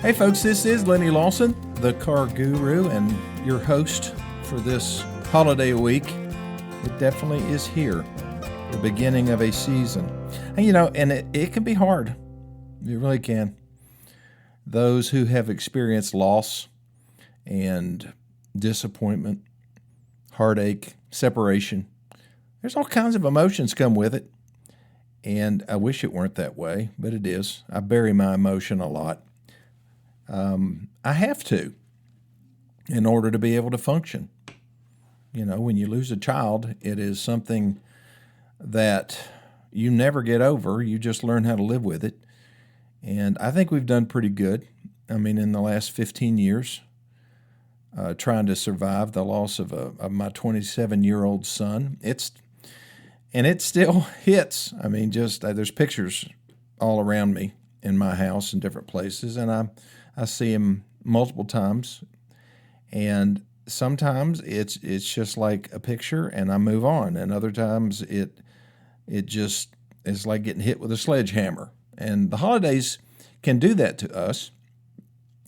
Hey folks, this is Lenny Lawson, the car guru, and your host for this holiday week. It definitely is here, the beginning of a season. And it can be hard. It really can. Those who have experienced loss and disappointment, heartache, separation, there's all kinds of emotions come with it. And I wish it weren't that way, but it is. I bury my emotion a lot. I have to in order to be able to function. When you lose a child, it is something that you never get over. You just learn how to live with it. And I think we've done pretty good. In the last 15 years, trying to survive the loss of my 27-year-old son. It still hits. There's pictures all around me in my house in different places, and I see him multiple times, and sometimes it's just like a picture, and I move on, and other times it just is like getting hit with a sledgehammer. And the holidays can do that to us,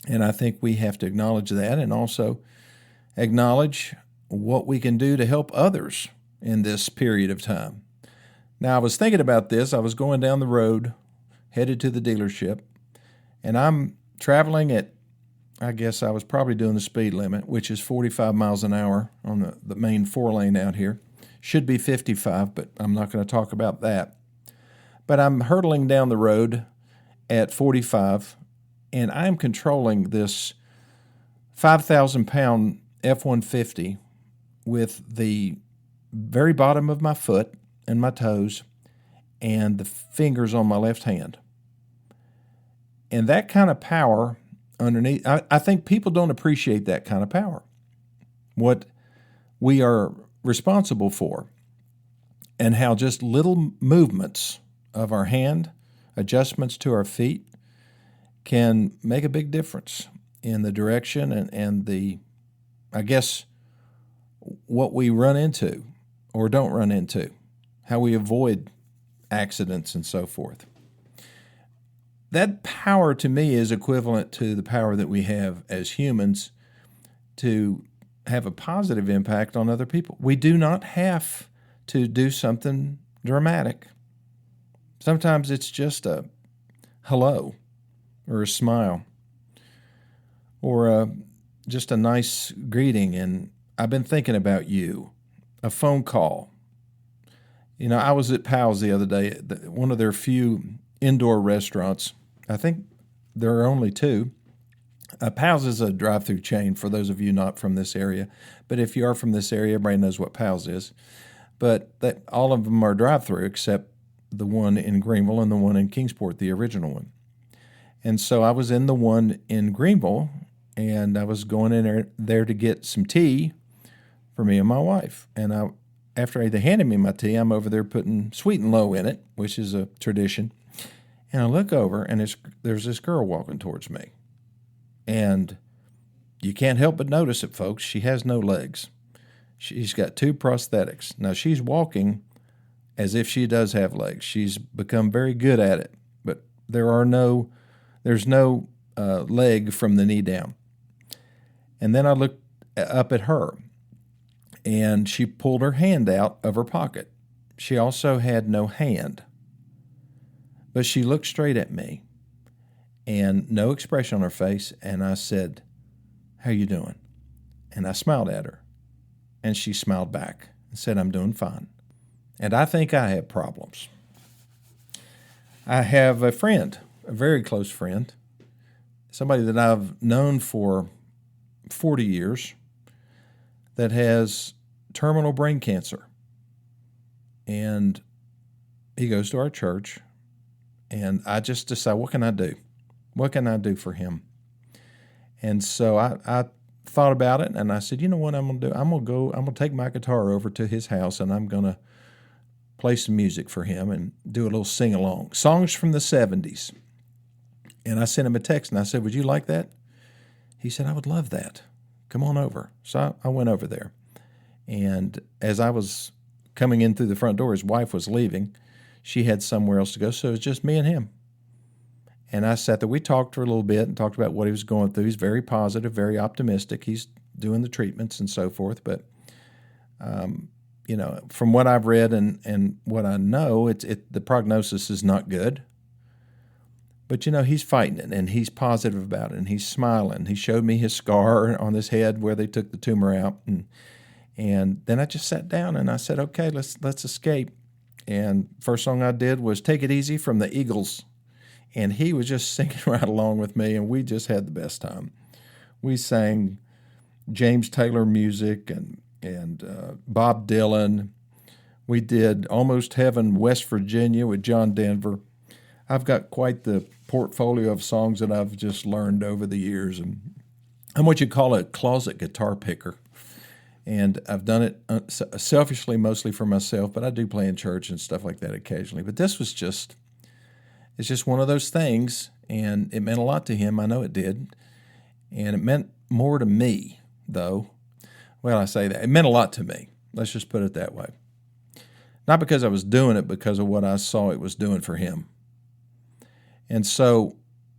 and I think we have to acknowledge that, and also acknowledge what we can do to help others in this period of time. Now, I was thinking about this. I was going down the road, headed to the dealership, and I'm traveling at, I guess I was probably doing the speed limit, which is 45 miles an hour on the main 4-lane out here. Should be 55, but I'm not going to talk about that. But I'm hurtling down the road at 45, and I'm controlling this 5,000-pound F-150 with the very bottom of my foot and my toes and the fingers on my left hand. And that kind of power underneath, I think people don't appreciate that kind of power, what we are responsible for, and how just little movements of our hand, adjustments to our feet, can make a big difference in the direction and the, I guess, what we run into or don't run into, how we avoid accidents and so forth. That power to me is equivalent to the power that we have as humans to have a positive impact on other people. We do not have to do something dramatic. Sometimes it's just a hello or a smile or just a nice greeting, and I've been thinking about you, a phone call. I was at Powell's the other day, one of their few indoor restaurants. I think there are only two. Powell's is a drive-through chain for those of you not from this area. But if you are from this area, everybody knows what Powell's is. But all of them are drive-through except the one in Greenville and the one in Kingsport, the original one. And so I was in the one in Greenville, and I was going in there to get some tea for me and my wife. And after they handed me my tea, I'm over there putting sweet and low in it, which is a tradition. And I look over, and there's this girl walking towards me. And you can't help but notice it, folks. She has no legs. She's got 2 prosthetics. Now, she's walking as if she does have legs. She's become very good at it. But there's no leg from the knee down. And then I looked up at her, and she pulled her hand out of her pocket. She also had no hand. But she looked straight at me and no expression on her face. And I said, "How you doing?" And I smiled at her. And she smiled back and said, "I'm doing fine." And I think I have problems. I have a friend, a very close friend, somebody that I've known for 40 years that has terminal brain cancer. And he goes to our church. And I just decide, what can I do? What can I do for him? And so I thought about it, and I said, you know what I'm going to do? I'm going to take my guitar over to his house, and I'm going to play some music for him and do a little sing-along. Songs from the 70s. And I sent him a text, and I said, would you like that? He said, I would love that. Come on over. So I went over there. And as I was coming in through the front door, his wife was leaving. She had somewhere else to go, so it was just me and him. And I sat there. We talked for a little bit and talked about what he was going through. He's very positive, very optimistic. He's doing the treatments and so forth. But, from what I've read and what I know, the prognosis is not good. But, he's fighting it, and he's positive about it, and he's smiling. He showed me his scar on his head where they took the tumor out. And then I just sat down and I said, okay, let's escape. And first song I did was Take It Easy from the Eagles. And he was just singing right along with me, and we just had the best time. We sang James Taylor music and Bob Dylan. We did Almost Heaven, West Virginia with John Denver. I've got quite the portfolio of songs that I've just learned over the years. And I'm what you call a closet guitar picker. And I've done it selfishly, mostly for myself, but I do play in church and stuff like that occasionally. But this was it's just one of those things, and it meant a lot to him. I know it did. And it meant more to me, though. Well, I say that. It meant a lot to me. Let's just put it that way. Not because I was doing it, because of what I saw it was doing for him. And so,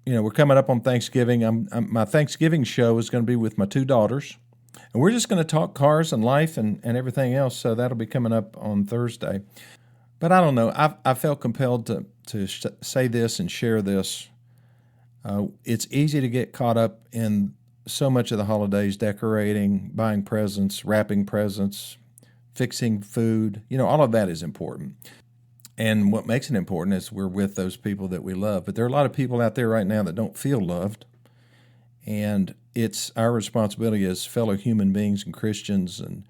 we're coming up on Thanksgiving. My Thanksgiving show is going to be with my two daughters. And we're just going to talk cars and life and everything else, so that'll be coming up on Thursday. But I don't know. I felt compelled to say this and share this. It's easy to get caught up in so much of the holidays, decorating, buying presents, wrapping presents, fixing food. All of that is important. And what makes it important is we're with those people that we love. But there are a lot of people out there right now that don't feel loved. And it's our responsibility as fellow human beings and Christians and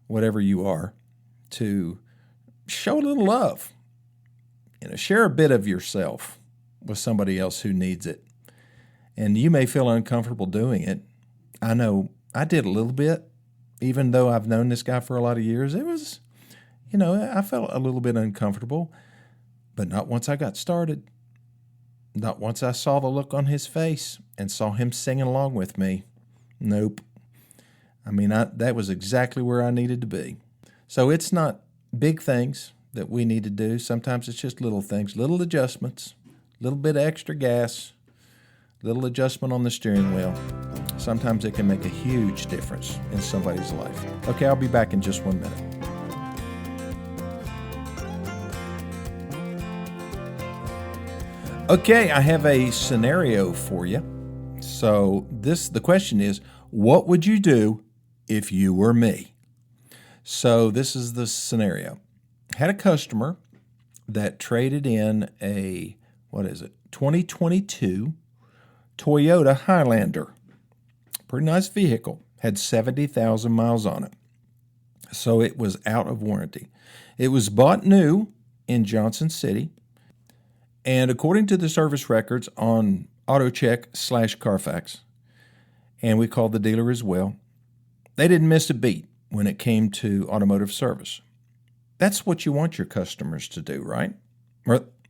whatever you are to show a little love. Share a bit of yourself with somebody else who needs it. And you may feel uncomfortable doing it. I know I did a little bit, even though I've known this guy for a lot of years. It was, I felt a little bit uncomfortable, but not once I got started. Not once I saw the look on his face and saw him singing along with me. Nope. That was exactly where I needed to be. So it's not big things that we need to do. Sometimes it's just little things, little adjustments, a little bit of extra gas, little adjustment on the steering wheel. Sometimes it can make a huge difference in somebody's life. Okay, I'll be back in just 1 minute. Okay, I have a scenario for you. So the question is, what would you do if you were me? So this is the scenario. Had a customer that traded in a 2022 Toyota Highlander. Pretty nice vehicle. Had 70,000 miles on it. So it was out of warranty. It was bought new in Johnson City. And according to the service records on AutoCheck/Carfax, and we called the dealer as well, they didn't miss a beat when it came to automotive service. That's what you want your customers to do, right?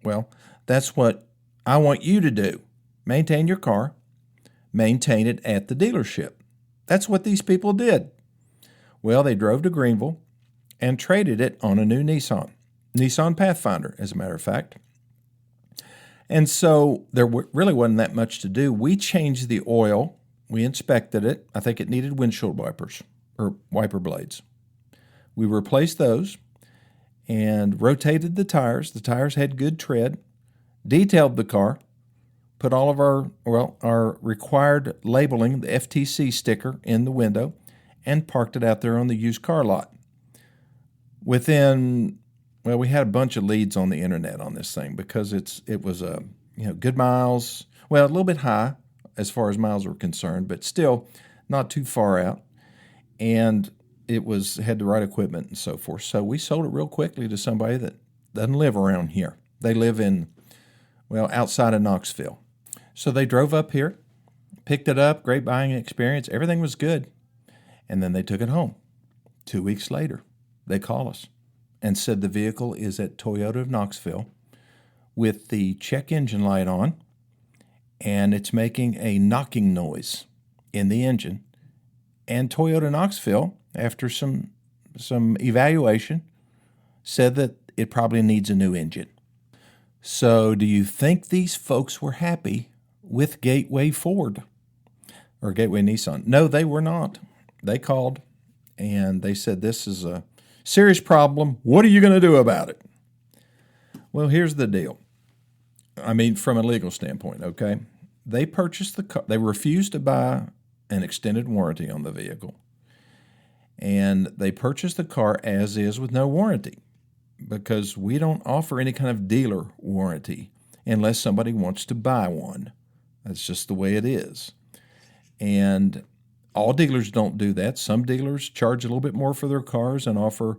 Well, that's what I want you to do. Maintain your car, maintain it at the dealership. That's what these people did. Well, they drove to Greenville and traded it on a new Nissan Pathfinder, as a matter of fact. And so there really wasn't that much to do. We changed the oil. We inspected it. I think it needed windshield wipers or wiper blades. We replaced those and rotated the tires. The tires had good tread, detailed the car, put all of our required labeling, the FTC sticker, in the window, and parked it out there on the used car lot. We had a bunch of leads on the internet on this thing because it was good miles, a little bit high as far as miles were concerned, but still not too far out, and it had the right equipment and so forth. So we sold it real quickly to somebody that doesn't live around here. They live outside of Knoxville. So they drove up here, picked it up, great buying experience. Everything was good. And then they took it home. 2 weeks later, they call us and said the vehicle is at Toyota of Knoxville with the check engine light on, and it's making a knocking noise in the engine. And Toyota Knoxville, after some evaluation, said that it probably needs a new engine. So, do you think these folks were happy with Gateway Ford or Gateway Nissan? No, they were not. They called and they said, "This is a serious problem. What are you going to do about it?" Well, here's the deal. I mean, from a legal standpoint, okay? They purchased the car, they refused to buy an extended warranty on the vehicle, and they purchased the car as is with no warranty because we don't offer any kind of dealer warranty unless somebody wants to buy one. That's just the way it is. And all dealers don't do that. Some dealers charge a little bit more for their cars and offer,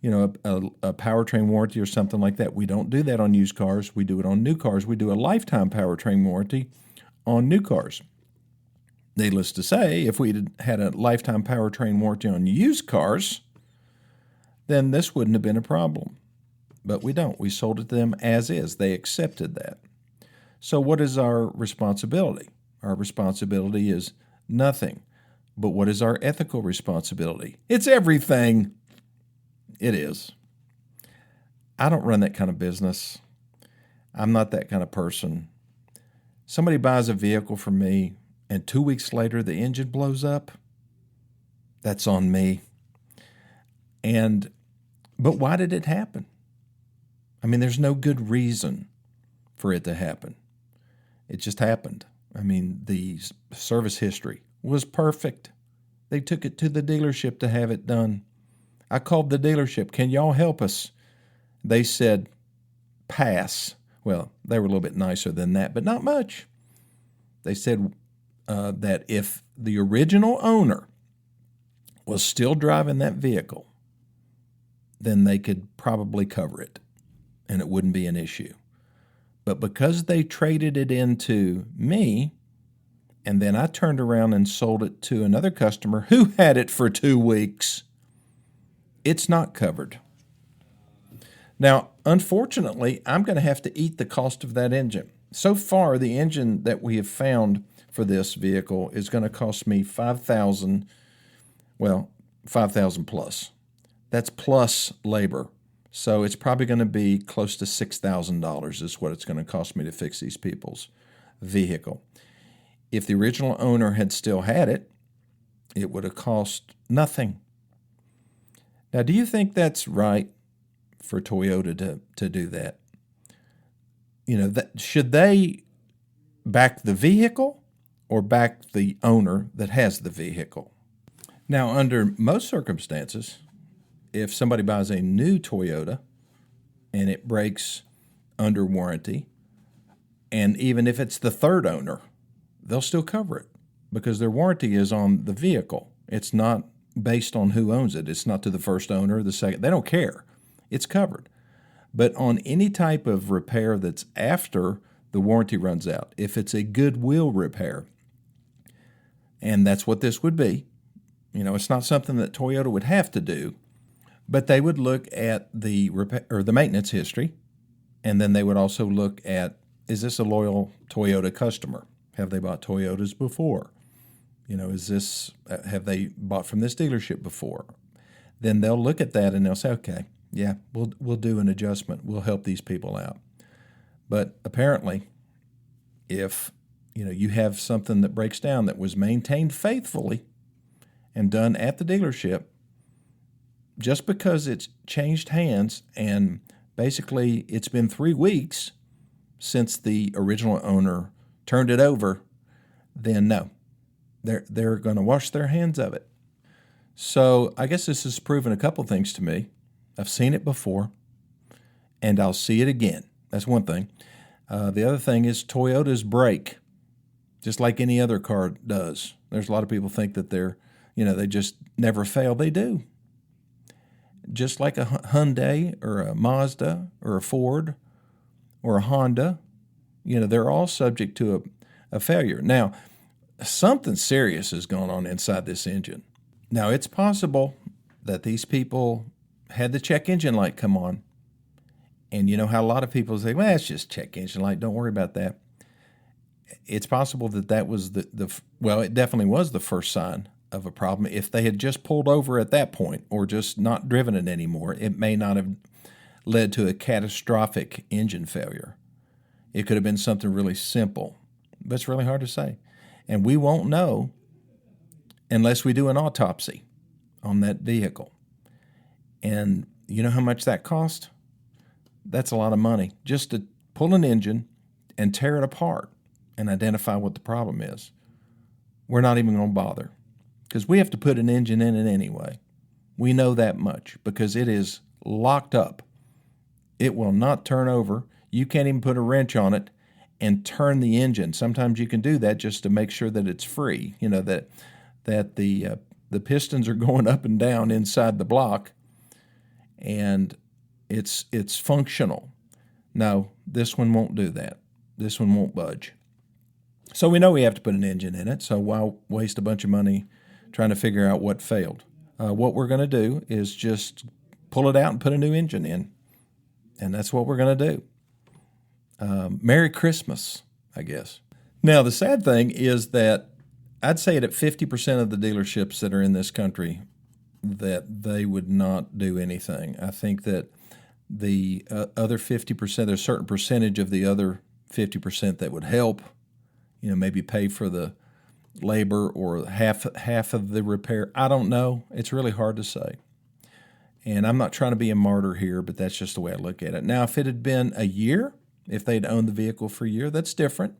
a powertrain warranty or something like that. We don't do that on used cars. We do it on new cars. We do a lifetime powertrain warranty on new cars. Needless to say, if we had a lifetime powertrain warranty on used cars, then this wouldn't have been a problem. But we don't. We sold it to them as is. They accepted that. So what is our responsibility? Our responsibility is nothing. But what is our ethical responsibility? It's everything. It is. I don't run that kind of business. I'm not that kind of person. Somebody buys a vehicle from me, and 2 weeks later the engine blows up. That's on me. But why did it happen? I mean, there's no good reason for it to happen. It just happened. I mean, the service history was perfect. They took it to the dealership to have it done. I called the dealership. Can y'all help us? They said, pass. Well, they were a little bit nicer than that, but not much. They said that if the original owner was still driving that vehicle, then they could probably cover it and it wouldn't be an issue. But because they traded it into me, and then I turned around and sold it to another customer who had it for 2 weeks, it's not covered. Now, unfortunately, I'm going to have to eat the cost of that engine. So far, the engine that we have found for this vehicle is going to cost me $5,000 plus. That's plus labor. So it's probably going to be close to $6,000 is what it's going to cost me to fix these people's vehicle. If the original owner had still had it, it would have cost nothing. Now, do you think that's right for Toyota to do that? Should they back the vehicle or back the owner that has the vehicle? Now, under most circumstances, if somebody buys a new Toyota and it breaks under warranty, and even if it's the third owner, they'll still cover it because their warranty is on the vehicle. It's not based on who owns it. It's not to the first owner or the second. They don't care. It's covered. But on any type of repair that's after the warranty runs out, if it's a goodwill repair, and that's what this would be, it's not something that Toyota would have to do, but they would look at the repair or the maintenance history, and then they would also look at, is this a loyal Toyota customer? Have they bought Toyotas before? Have they bought from this dealership before? Then they'll look at that and they'll say, okay, yeah, we'll do an adjustment. We'll help these people out. But apparently, if you have something that breaks down that was maintained faithfully and done at the dealership, just because it's changed hands and basically it's been 3 weeks since the original owner turned it over, then no, they're going to wash their hands of it. So I guess this has proven a couple things to me. I've seen it before, and I'll see it again. That's one thing. The other thing is Toyotas break, just like any other car does. There's a lot of people think that they just never fail. They do. Just like a Hyundai or a Mazda or a Ford or a Honda, they're all subject to a failure. Now, something serious is going on inside this engine. Now, it's possible that these people had the check engine light come on. And you know how a lot of people say, well, it's just check engine light. Don't worry about that. It's possible that was it definitely was the first sign of a problem. If they had just pulled over at that point or just not driven it anymore, it may not have led to a catastrophic engine failure. It could have been something really simple, but it's really hard to say. And we won't know unless we do an autopsy on that vehicle. And you know how much that cost? That's a lot of money just to pull an engine and tear it apart and identify what the problem is. We're not even going to bother because we have to put an engine in it anyway. We know that much because it is locked up. It will not turn over. You can't even put a wrench on it and turn the engine. Sometimes you can do that just to make sure that it's free, that the pistons are going up and down inside the block and it's functional. No, this one won't do that. This one won't budge. So we know we have to put an engine in it, so why waste a bunch of money trying to figure out what failed? What we're going to do is just pull it out and put a new engine in, and that's what we're going to do. Merry Christmas, I guess. Now, the sad thing is that I'd say that 50% of the dealerships that are in this country, that they would not do anything. I think that the other 50%, there's a certain percentage of the other 50% that would help, maybe pay for the labor or half of the repair. I don't know. It's really hard to say. And I'm not trying to be a martyr here, but that's just the way I look at it. Now, if it had been a year, if they'd owned the vehicle for a year, that's different.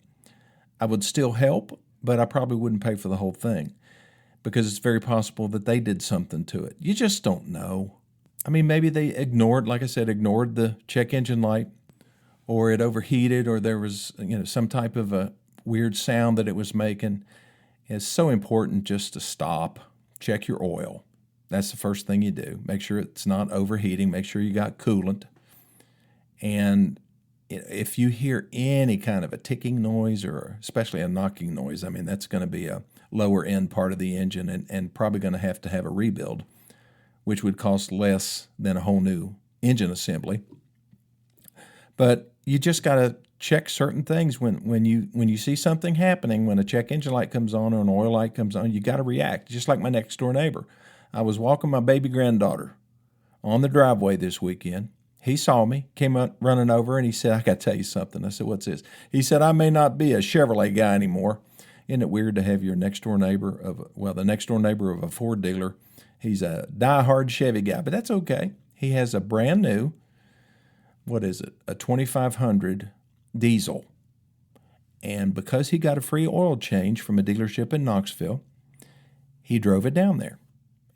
I would still help, but I probably wouldn't pay for the whole thing because it's very possible that they did something to it. You just don't know. I mean, maybe they ignored the check engine light, or it overheated, or there was, some type of a weird sound that it was making. It's so important just to stop, check your oil. That's the first thing you do. Make sure it's not overheating. Make sure you got coolant. And if you hear any kind of a ticking noise or especially a knocking noise, that's going to be a lower end part of the engine and probably going to have a rebuild, which would cost less than a whole new engine assembly. But you just got to check certain things when you see something happening. When a check engine light comes on or an oil light comes on, you got to react. Just like my next door neighbor. I was walking my baby granddaughter on the driveway this weekend. He saw me, came up running over, and he said, "I got to tell you something." I said, "What's this?" He said, "I may not be a Chevrolet guy anymore." Isn't it weird to have your next door neighbor the next door neighbor of a Ford dealer? He's a diehard Chevy guy, but that's okay. He has a brand new, a 2500 diesel. And because he got a free oil change from a dealership in Knoxville, he drove it down there.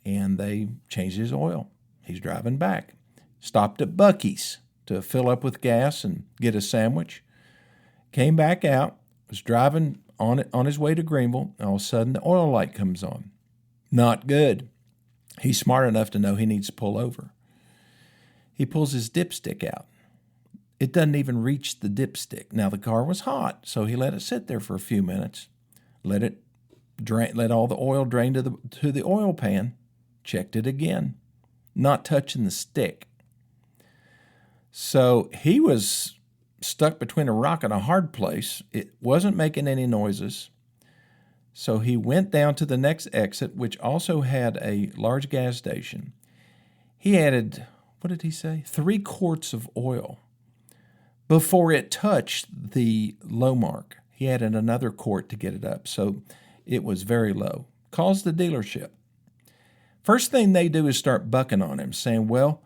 And they changed his oil. He's driving back. Stopped at Buc-ee's to fill up with gas and get a sandwich. Came back out, was driving on his way to Greenville, and all of a sudden the oil light comes on. Not good. He's smart enough to know he needs to pull over. He pulls his dipstick out. It doesn't even reach the dipstick. Now, the car was hot, so he let it sit there for a few minutes. Let all the oil drain to the oil pan. Checked it again. Not touching the stick. So he was stuck between a rock and a hard place. It wasn't making any noises. So he went down to the next exit, which also had a large gas station. He added, 3 quarts of oil. Before it touched the low mark, he added another quart to get it up. So it was very low. Calls the dealership. First thing they do is start bucking on him, saying, "Well,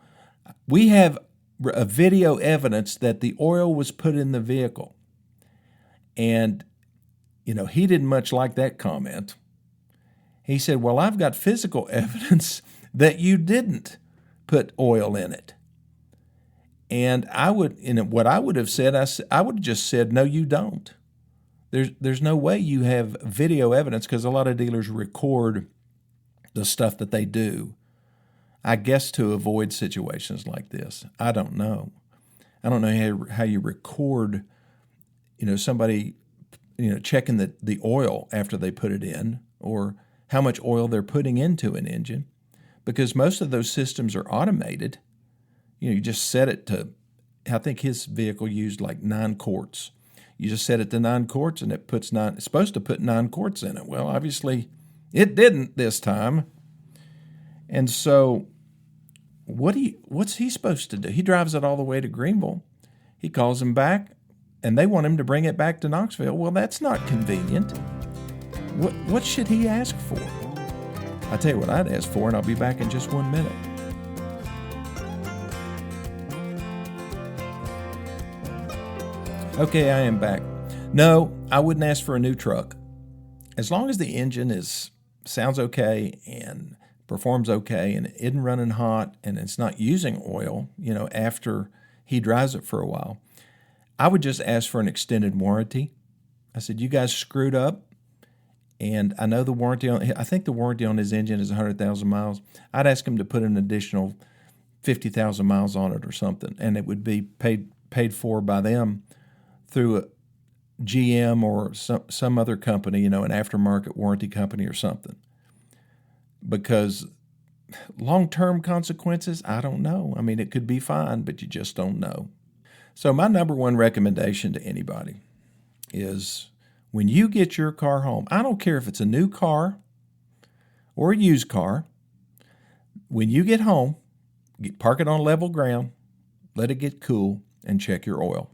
we have a video evidence that the oil was put in the vehicle." And, he didn't much like that comment. He said, "Well, I've got physical evidence that you didn't put oil in it." And what I would have said, I would have just said, "No, you don't." There's no way you have video evidence, because a lot of dealers record the stuff that they do, I guess, to avoid situations like this. I don't know. I don't know how you record, somebody, checking the oil after they put it in, or how much oil they're putting into an engine, because most of those systems are automated. You just set it to, I think his vehicle used like 9 quarts. You just set it to 9 quarts, and it's supposed to put 9 quarts in it. Well, obviously, it didn't this time. And so what's he supposed to do? He drives it all the way to Greenville. He calls him back, and they want him to bring it back to Knoxville. Well, that's not convenient. What should he ask for? I'll tell you what I'd ask for, and I'll be back in just 1 minute. Okay, I am back. No, I wouldn't ask for a new truck. As long as the engine sounds okay and performs okay and it isn't running hot and it's not using oil, after he drives it for a while, I would just ask for an extended warranty. I said, you guys screwed up, and I know I think the warranty on his engine is 100,000 miles. I'd ask him to put an additional 50,000 miles on it or something, and it would be paid for by them through a GM or some other company, an aftermarket warranty company or something. Because long-term consequences, I don't know. I mean, it could be fine, but you just don't know. So my number one recommendation to anybody is when you get your car home, I don't care if it's a new car or a used car, when you get home, park it on level ground, let it get cool, and check your oil.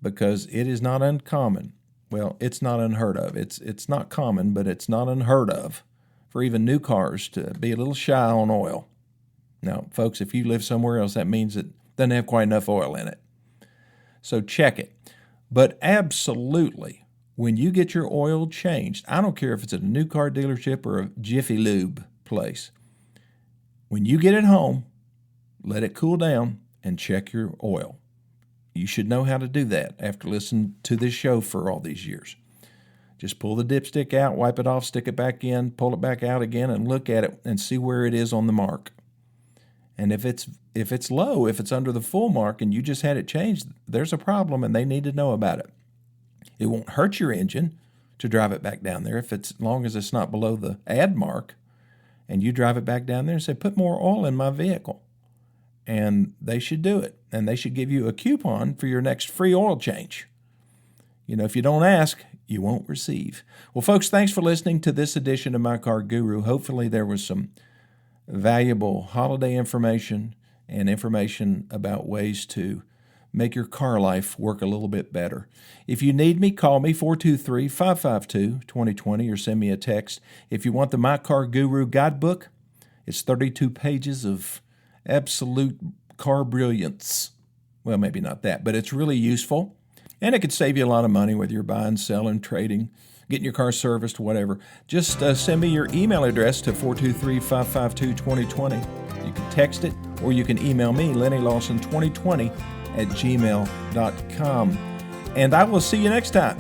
Because it is not uncommon. Well, it's not unheard of. It's not common, but it's not unheard of for even new cars to be a little shy on oil. Now, folks, if you live somewhere else, that means it doesn't have quite enough oil in it. So check it. But absolutely, when you get your oil changed, I don't care if it's at a new car dealership or a Jiffy Lube place, when you get it home, let it cool down and check your oil. You should know how to do that after listening to this show for all these years. Just pull the dipstick out, wipe it off, stick it back in, pull it back out again, and look at it and see where it is on the mark. And if it's low, if it's under the full mark and you just had it changed, there's a problem and they need to know about it. It won't hurt your engine to drive it back down there as long as it's not below the add mark, and you drive it back down there and say, put more oil in my vehicle. And they should do it. And they should give you a coupon for your next free oil change. If you don't ask, you won't receive. Well, folks, thanks for listening to this edition of My Car Guru. Hopefully there was some valuable holiday information and information about ways to make your car life work a little bit better. If you need me, call me 423-552-2020 or send me a text. If you want the My Car Guru guidebook, it's 32 pages of absolute car brilliance. Well, maybe not that, but it's really useful. And it could save you a lot of money, whether you're buying, selling, trading, getting your car serviced, whatever. Just send me your email address to 423-552-2020. You can text it, or you can email me, LennyLawson2020 @gmail.com. And I will see you next time.